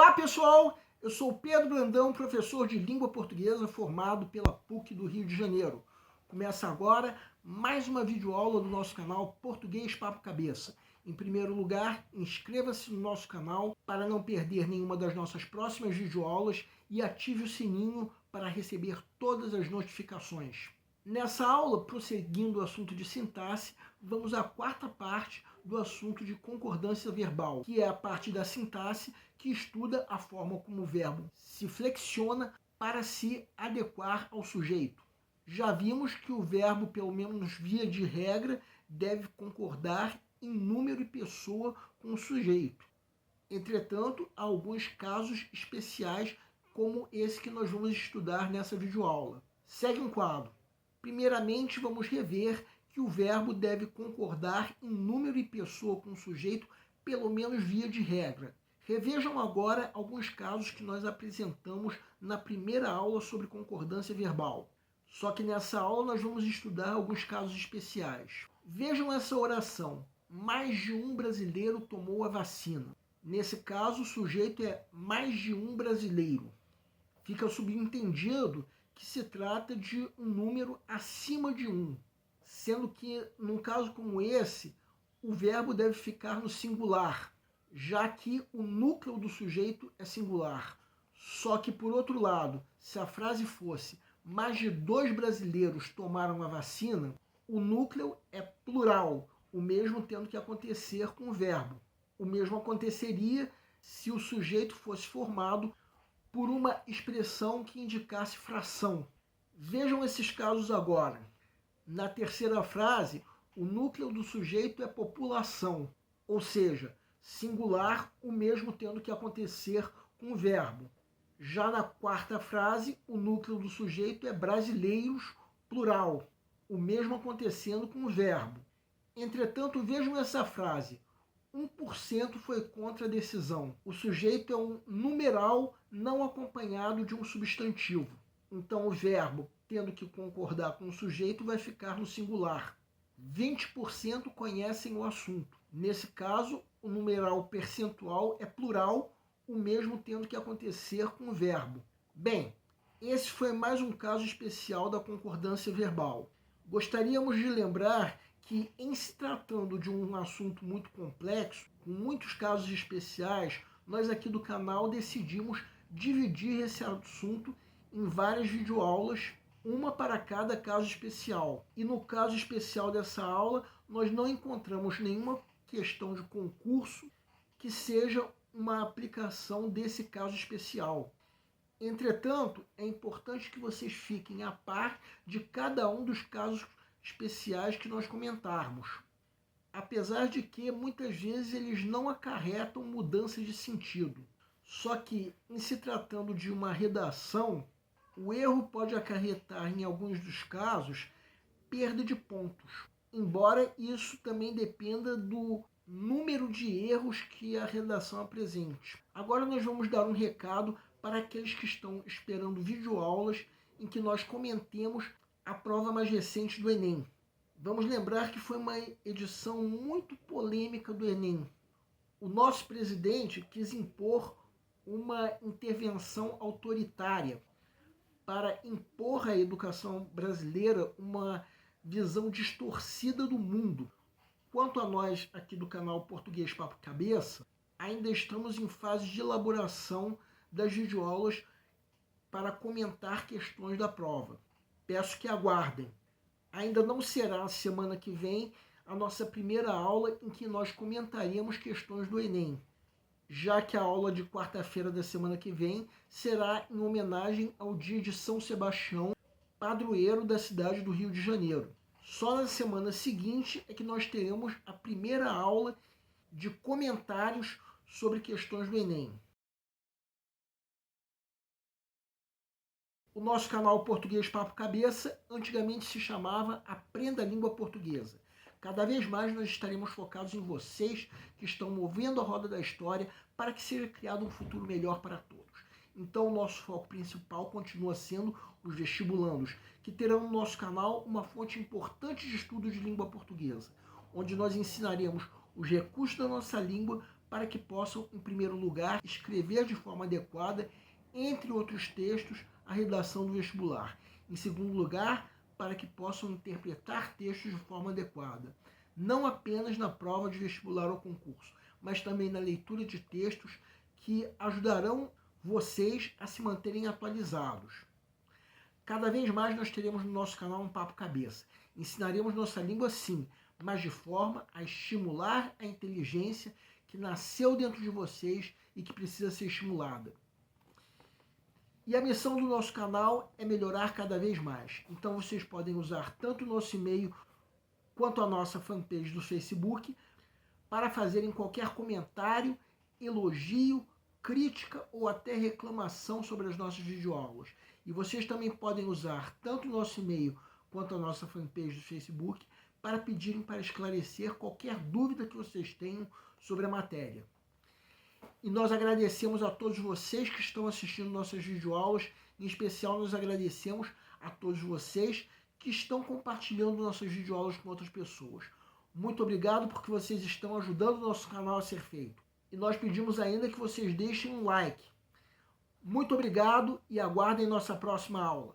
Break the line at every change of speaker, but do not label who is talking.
Olá pessoal, eu sou Pedro Brandão, professor de língua portuguesa formado pela PUC do Rio de Janeiro. Começa agora mais uma videoaula do nosso canal Português Papo Cabeça. Em primeiro lugar, inscreva-se no nosso canal para não perder nenhuma das nossas próximas videoaulas e ative o sininho para receber todas as notificações. Nessa aula, prosseguindo o assunto de sintaxe, vamos à quarta parte do assunto de concordância verbal, que é a parte da sintaxe que estuda a forma como o verbo se flexiona para se adequar ao sujeito. Já vimos que o verbo, pelo menos via de regra, deve concordar em número e pessoa com o sujeito. Entretanto, há alguns casos especiais, como esse que nós vamos estudar nessa videoaula. Segue um quadro. Primeiramente, vamos rever que o verbo deve concordar em número e pessoa com o sujeito, pelo menos via de regra. Revejam agora alguns casos que nós apresentamos na primeira aula sobre concordância verbal. Só que nessa aula nós vamos estudar alguns casos especiais. Vejam essa oração. Mais de um brasileiro tomou a vacina. Nesse caso, o sujeito é mais de um brasileiro. Fica subentendido que se trata de um número acima de um, sendo que, num caso como esse, o verbo deve ficar no singular, já que o núcleo do sujeito é singular. Só que, por outro lado, se a frase fosse mais de 2 brasileiros tomaram a vacina, o núcleo é plural, o mesmo tendo que acontecer com o verbo. O mesmo aconteceria se o sujeito fosse formado por uma expressão que indicasse fração. Vejam esses casos agora. Na terceira frase, o núcleo do sujeito é população, ou seja, singular, o mesmo tendo que acontecer com o verbo. Já na quarta frase, o núcleo do sujeito é brasileiros, plural, o mesmo acontecendo com o verbo. Entretanto, vejam essa frase. 1% foi contra a decisão. O sujeito é um numeral não acompanhado de um substantivo. Então, o verbo, tendo que concordar com o sujeito, vai ficar no singular. 20% conhecem o assunto. Nesse caso, o numeral percentual é plural, o mesmo tendo que acontecer com o verbo. Bem, esse foi mais um caso especial da concordância verbal. Gostaríamos de lembrar que, em se tratando de um assunto muito complexo, com muitos casos especiais, nós aqui do canal decidimos dividir esse assunto em várias videoaulas, uma para cada caso especial. E no caso especial dessa aula, nós não encontramos nenhuma questão de concurso que seja uma aplicação desse caso especial. Entretanto, é importante que vocês fiquem a par de cada um dos casos especiais que nós comentarmos. Apesar de que, muitas vezes, eles não acarretam mudança de sentido. Só que, em se tratando de uma redação, o erro pode acarretar, em alguns dos casos, perda de pontos. Embora isso também dependa do número de erros que a redação apresente. Agora nós vamos dar um recado para aqueles que estão esperando videoaulas em que nós comentemos a prova mais recente do Enem. Vamos lembrar que foi uma edição muito polêmica do Enem. O nosso presidente quis impor uma intervenção autoritária para impor à educação brasileira uma visão distorcida do mundo. Quanto a nós aqui do canal Português Papo Cabeça, ainda estamos em fase de elaboração das videoaulas para comentar questões da prova. Peço que aguardem. Ainda não será a semana que vem a nossa primeira aula em que nós comentaremos questões do Enem, já que a aula de quarta-feira da semana que vem será em homenagem ao dia de São Sebastião, padroeiro da cidade do Rio de Janeiro. Só na semana seguinte é que nós teremos a primeira aula de comentários sobre questões do Enem. O nosso canal Português Papo Cabeça antigamente se chamava Aprenda a Língua Portuguesa. Cada vez mais nós estaremos focados em vocês que estão movendo a roda da história para que seja criado um futuro melhor para todos. Então o nosso foco principal continua sendo os vestibulandos, que terão no nosso canal uma fonte importante de estudo de língua portuguesa, onde nós ensinaremos os recursos da nossa língua para que possam, em primeiro lugar, escrever de forma adequada, entre outros textos, a redação do vestibular. Em segundo lugar, para que possam interpretar textos de forma adequada, não apenas na prova de vestibular ou concurso, mas também na leitura de textos que ajudarão vocês a se manterem atualizados. Cada vez mais nós teremos no nosso canal um Papo Cabeça. Ensinaremos nossa língua sim, mas de forma a estimular a inteligência que nasceu dentro de vocês e que precisa ser estimulada. E a missão do nosso canal é melhorar cada vez mais. Então vocês podem usar tanto o nosso e-mail quanto a nossa fanpage do Facebook para fazerem qualquer comentário, elogio, crítica ou até reclamação sobre as nossas videoaulas. E vocês também podem usar tanto o nosso e-mail quanto a nossa fanpage do Facebook para pedirem para esclarecer qualquer dúvida que vocês tenham sobre a matéria. E nós agradecemos a todos vocês que estão assistindo nossas videoaulas, em especial nós agradecemos a todos vocês que estão compartilhando nossas videoaulas com outras pessoas. Muito obrigado porque vocês estão ajudando o nosso canal a ser feito. E nós pedimos ainda que vocês deixem um like. Muito obrigado e aguardem nossa próxima aula.